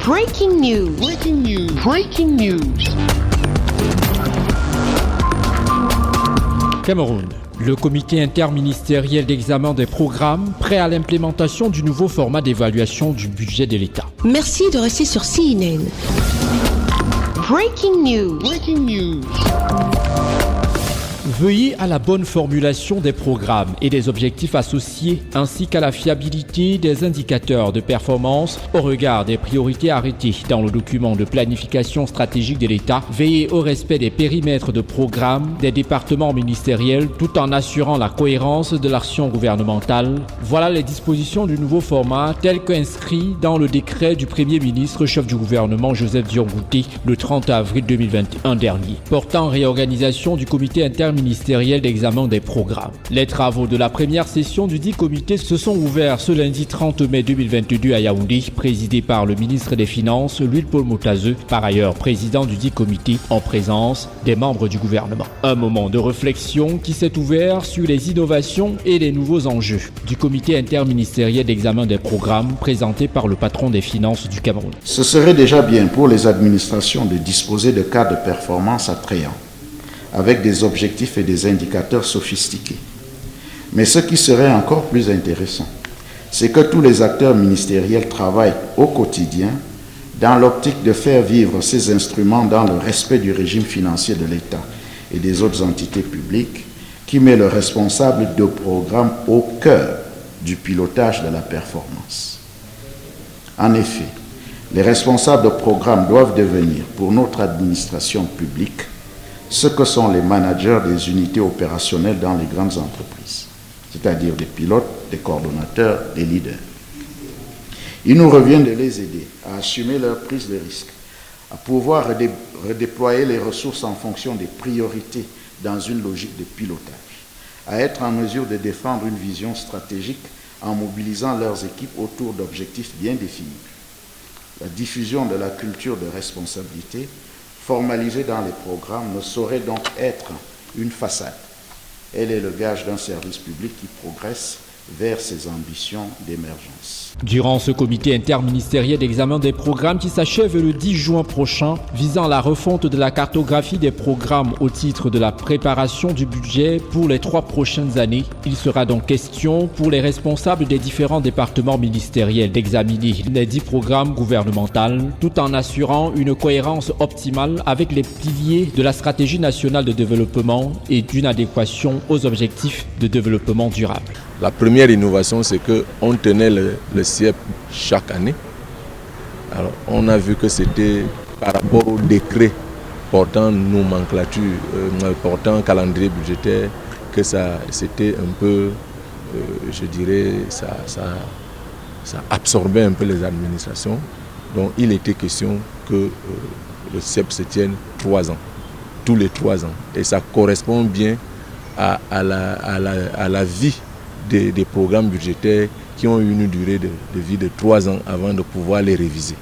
Breaking news. Breaking news. Breaking news. Cameroun. Le comité interministériel d'examen des programmes prêt à l'implémentation du nouveau format d'évaluation du budget de l'État. Merci de rester sur CNN. Breaking news. Breaking news. Veuillez à la bonne formulation des programmes et des objectifs associés, ainsi qu'à la fiabilité des indicateurs de performance au regard des priorités arrêtées dans le document de planification stratégique de l'État. Veillez au respect des périmètres de programmes des départements ministériels tout en assurant la cohérence de l'action gouvernementale. Voilà les dispositions du nouveau format tel qu'inscrit dans le décret du Premier ministre chef du gouvernement Joseph Dion-Bouté le 30 avril 2021 dernier, portant réorganisation du comité interministériel d'examen des programmes. Les travaux de la première session du dit comité se sont ouverts ce lundi 30 mai 2022 à Yaoundé, présidé par le ministre des Finances, Louis-Paul Motazeux, par ailleurs président du dit comité, en présence des membres du gouvernement. Un moment de réflexion qui s'est ouvert sur les innovations et les nouveaux enjeux du comité interministériel d'examen des programmes présenté par le patron des finances du Cameroun. Ce serait déjà bien pour les administrations de disposer de cas de performance attrayants, avec des objectifs et des indicateurs sophistiqués. Mais ce qui serait encore plus intéressant, c'est que tous les acteurs ministériels travaillent au quotidien dans l'optique de faire vivre ces instruments dans le respect du régime financier de l'État et des autres entités publiques qui met le responsable de programme au cœur du pilotage de la performance. En effet, les responsables de programme doivent devenir, pour notre administration publique, ce que sont les managers des unités opérationnelles dans les grandes entreprises, c'est-à-dire des pilotes, des coordonnateurs, des leaders. Il nous revient de les aider à assumer leur prise de risque, à pouvoir redéployer les ressources en fonction des priorités dans une logique de pilotage, à être en mesure de défendre une vision stratégique en mobilisant leurs équipes autour d'objectifs bien définis. La diffusion de la culture de responsabilité formalisée dans les programmes ne saurait donc être une façade. Elle est le gage d'un service public qui progresse vers ses ambitions d'émergence. Durant ce comité interministériel d'examen des programmes qui s'achève le 10 juin prochain, visant la refonte de la cartographie des programmes au titre de la préparation du budget pour les 3 prochaines années, il sera donc question pour les responsables des différents départements ministériels d'examiner les 10 programmes gouvernementaux tout en assurant une cohérence optimale avec les piliers de la stratégie nationale de développement et d'une adéquation aux objectifs de développement durable. La première innovation, c'est qu'on tenait le CIEP chaque année. Alors, on a vu que c'était par rapport au décret portant nomenclature, portant calendrier budgétaire, que c'était un peu, je dirais, ça absorbait un peu les administrations. Donc, il était question que le CIEP se tienne 3 ans, tous les 3 ans. Et ça correspond bien à la vie des programmes budgétaires qui ont une durée de vie de 3 ans avant de pouvoir les réviser.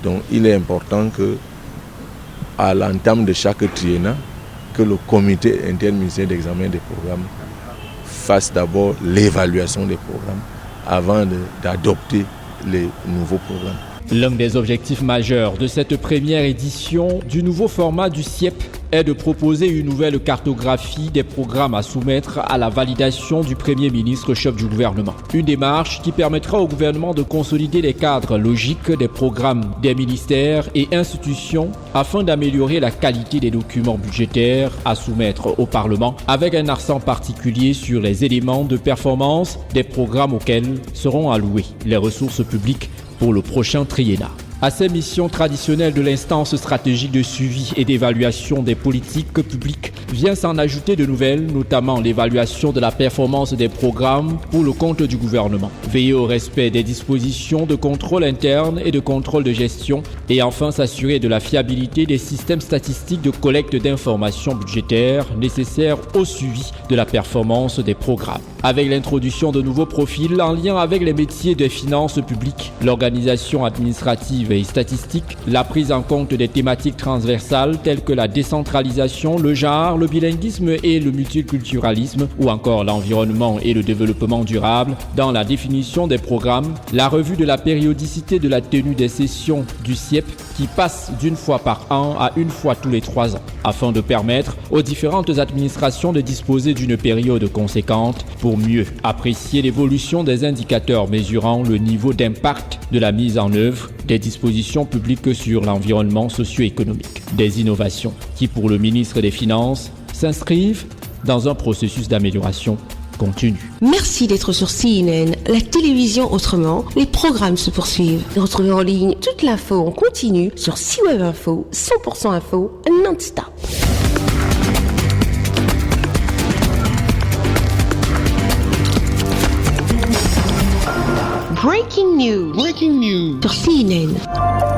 Donc il est important qu'à l'entame de chaque triennat, que le comité interministériel d'examen des programmes fasse d'abord l'évaluation des programmes avant d'adopter les nouveaux programmes. L'un des objectifs majeurs de cette première édition du nouveau format du CIEP est de proposer une nouvelle cartographie des programmes à soumettre à la validation du Premier ministre chef du gouvernement. Une démarche qui permettra au gouvernement de consolider les cadres logiques des programmes des ministères et institutions afin d'améliorer la qualité des documents budgétaires à soumettre au Parlement, avec un accent particulier sur les éléments de performance des programmes auxquels seront allouées les ressources publiques pour le prochain triennat. À ces missions traditionnelles de l'instance stratégique de suivi et d'évaluation des politiques publiques vient s'en ajouter de nouvelles, notamment l'évaluation de la performance des programmes pour le compte du gouvernement. Veiller au respect des dispositions de contrôle interne et de contrôle de gestion et enfin s'assurer de la fiabilité des systèmes statistiques de collecte d'informations budgétaires nécessaires au suivi de la performance des programmes. avec l'introduction de nouveaux profils en lien avec les métiers des finances publiques, l'organisation administrative et statistique, la prise en compte des thématiques transversales telles que la décentralisation, le genre, le bilinguisme et le multiculturalisme, ou encore l'environnement et le développement durable dans la définition des programmes, la revue de la périodicité de la tenue des sessions du CIEP qui passe d'une fois par an à une fois tous les 3 ans, afin de permettre aux différentes administrations de disposer d'une période conséquente pour mieux apprécier l'évolution des indicateurs mesurant le niveau d'impact de la mise en œuvre des dispositions publiques sur l'environnement socio-économique. Des innovations qui, pour le ministre des Finances, s'inscrivent dans un processus d'amélioration continue. Merci d'être sur CNN, la télévision autrement. Les programmes se poursuivent. Retrouvez en ligne toute l'info en continu sur CWeb Info, 100% info, non-stop. Breaking news. Sur CNN.